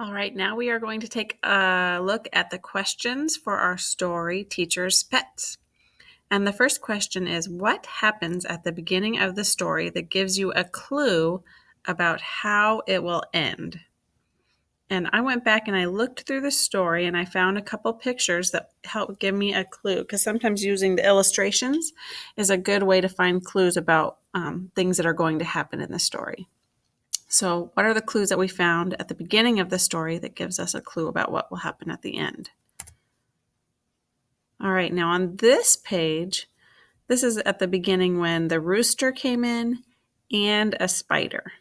All right, now we are going to take a look at the questions for our story, Teacher's Pets. And the first question is, what happens at the beginning of the story that gives you a clue about how it will end? And I went back and I looked through the story and I found a couple pictures that help give me a clue, because sometimes using the illustrations is a good way to find clues about things that are going to happen in the story. So, what are the clues that we found at the beginning of the story that gives us a clue about what will happen at the end? All right, now on this page, this is at the beginning when the rooster came in and a spider.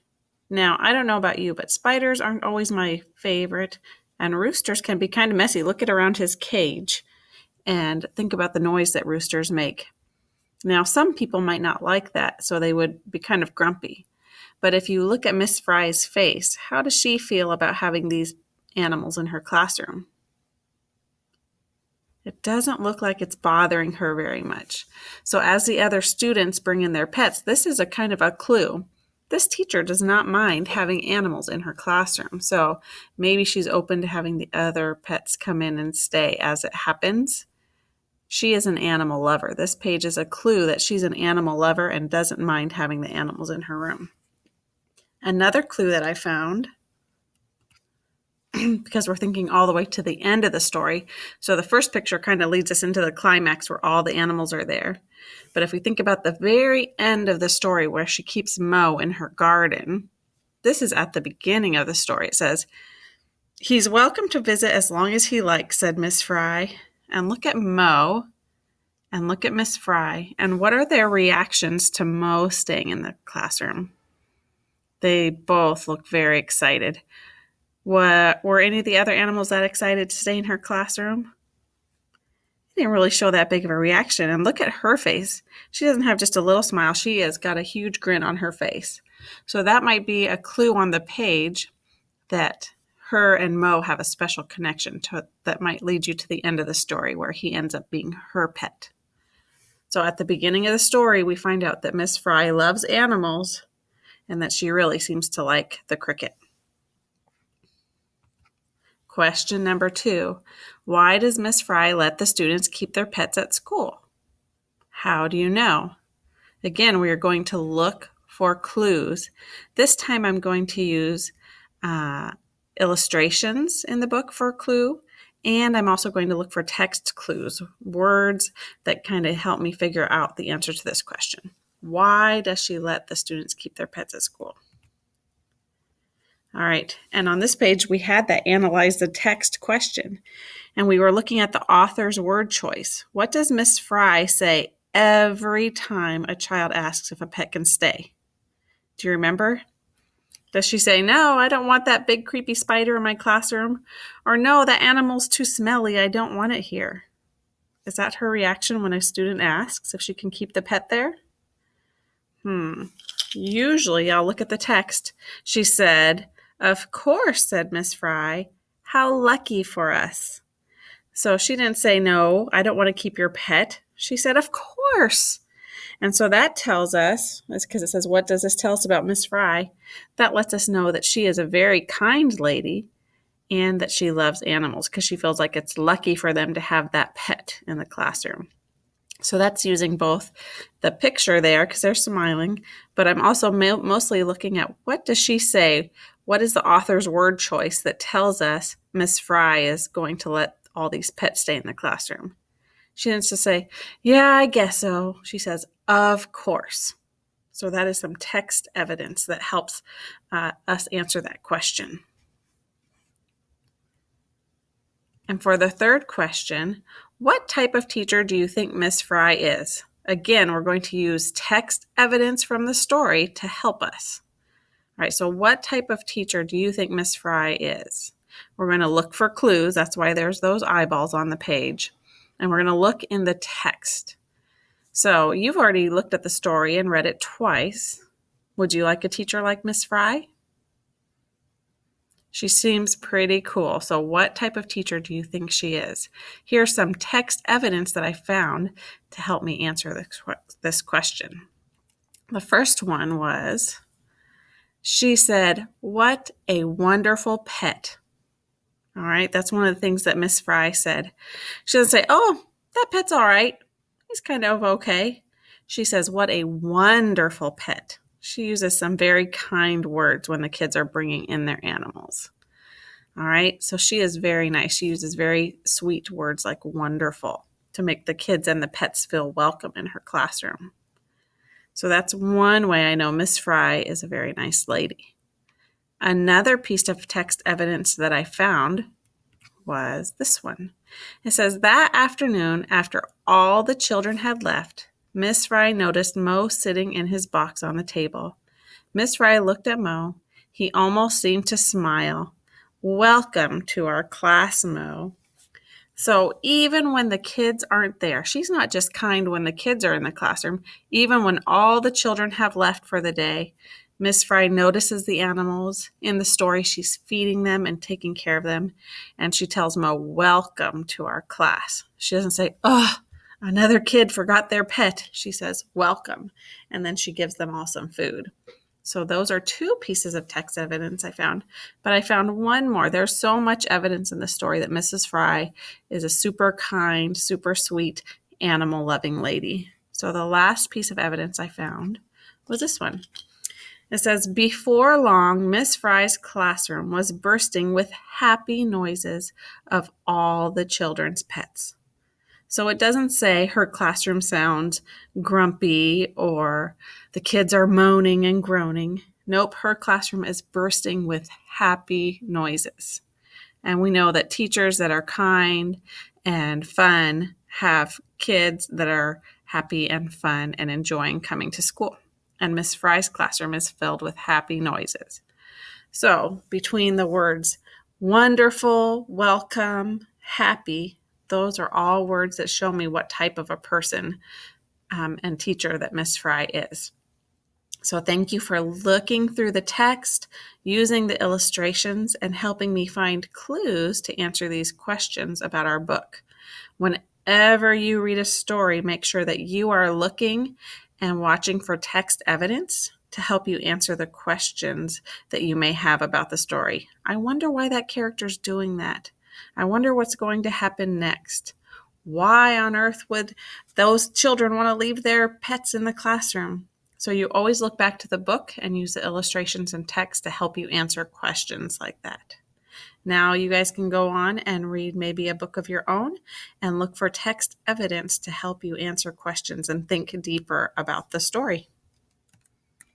Now, I don't know about you, but spiders aren't always my favorite, and roosters can be kind of messy. Look at around his cage and think about the noise that roosters make. Now, some people might not like that, so they would be kind of grumpy. But if you look at Miss Fry's face, how does she feel about having these animals in her classroom? It doesn't look like it's bothering her very much. So as the other students bring in their pets, this is a kind of a clue. This teacher does not mind having animals in her classroom. So maybe she's open to having the other pets come in and stay as it happens. She is an animal lover. This page is a clue that she's an animal lover and doesn't mind having the animals in her room. Another clue that I found, because we're thinking all the way to the end of the story. So the first picture kind of leads us into the climax where all the animals are there. But if we think about the very end of the story where she keeps Mo in her garden, this is at the beginning of the story. It says, "He's welcome to visit as long as he likes," said Miss Fry. And look at Mo and look at Miss Fry. And what are their reactions to Mo staying in the classroom? They both look very excited. Were any of the other animals that excited to stay in her classroom? They didn't really show that big of a reaction. And look at her face. She doesn't have just a little smile. She has got a huge grin on her face. So that might be a clue on the page that her and Mo have a special connection that might lead you to the end of the story where he ends up being her pet. So at the beginning of the story, we find out that Miss Fry loves animals and that she really seems to like the cricket. Question number 2. Why does Miss Fry let the students keep their pets at school? How do you know? Again, we are going to look for clues. This time I'm going to use illustrations in the book for a clue, and I'm also going to look for text clues, words that kind of help me figure out the answer to this question. Why does she let the students keep their pets at school? All right, and on this page, we had that analyze the text question, and we were looking at the author's word choice. What does Miss Fry say every time a child asks if a pet can stay? Do you remember? Does she say, "No, I don't want that big creepy spider in my classroom," or "No, that animal's too smelly, I don't want it here"? Is that her reaction when a student asks if she can keep the pet there? Usually, I'll look at the text. She said, "Of course," said Miss Fry. "How lucky for us." So she didn't say, "No, I don't want to keep your pet." She said, "Of course." And so that tells us, because it says, what does this tell us about Miss Fry? That lets us know that she is a very kind lady and that she loves animals because she feels like it's lucky for them to have that pet in the classroom. So that's using both the picture there because they're smiling, but I'm also mostly looking at what does she say? What is the author's word choice that tells us Miss Fry is going to let all these pets stay in the classroom? She didn't just say, "Yeah, I guess so." She says, "Of course." So that is some text evidence that helps us answer that question. And for the third question, what type of teacher do you think Miss Fry is? Again, we're going to use text evidence from the story to help us. All right, so what type of teacher do you think Miss Fry is? We're going to look for clues. That's why there's those eyeballs on the page. And we're going to look in the text. So you've already looked at the story and read it twice. Would you like a teacher like Miss Fry? She seems pretty cool. So what type of teacher do you think she is? Here's some text evidence that I found to help me answer this question. The first one was, she said, "What a wonderful pet." All right, that's one of the things that Miss Fry said. She doesn't say, "Oh, that pet's all right. He's kind of okay." She says, "What a wonderful pet." She uses some very kind words when the kids are bringing in their animals. All right, so she is very nice. She uses very sweet words like wonderful to make the kids and the pets feel welcome in her classroom. So that's one way I know Miss Fry is a very nice lady. Another piece of text evidence that I found was this one. It says, that afternoon, after all the children had left, Miss Fry noticed Mo sitting in his box on the table. Miss Fry looked at Mo. He almost seemed to smile. "Welcome to our class, Mo." So even when the kids aren't there, she's not just kind when the kids are in the classroom. Even when all the children have left for the day, Miss Fry notices the animals. In the story, she's feeding them and taking care of them. And she tells Mo, "Welcome to our class." She doesn't say, "Oh, another kid forgot their pet." She says, "Welcome." And then she gives them all some food. So those are two pieces of text evidence I found. But I found one more. There's so much evidence in the story that Mrs. Fry is a super kind, super sweet, animal-loving lady. So the last piece of evidence I found was this one. It says, before long, Miss Fry's classroom was bursting with happy noises of all the children's pets. So it doesn't say her classroom sounds grumpy or the kids are moaning and groaning. Nope, her classroom is bursting with happy noises. And we know that teachers that are kind and fun have kids that are happy and fun and enjoying coming to school. And Miss Fry's classroom is filled with happy noises. So between the words wonderful, welcome, happy, those are all words that show me what type of a person and teacher that Miss Fry is. So thank you for looking through the text, using the illustrations, and helping me find clues to answer these questions about our book. Whenever you read a story, make sure that you are looking and watching for text evidence to help you answer the questions that you may have about the story. I wonder why that character's doing that. I wonder what's going to happen next. Why on earth would those children want to leave their pets in the classroom? So you always look back to the book and use the illustrations and text to help you answer questions like that. Now you guys can go on and read maybe a book of your own and look for text evidence to help you answer questions and think deeper about the story.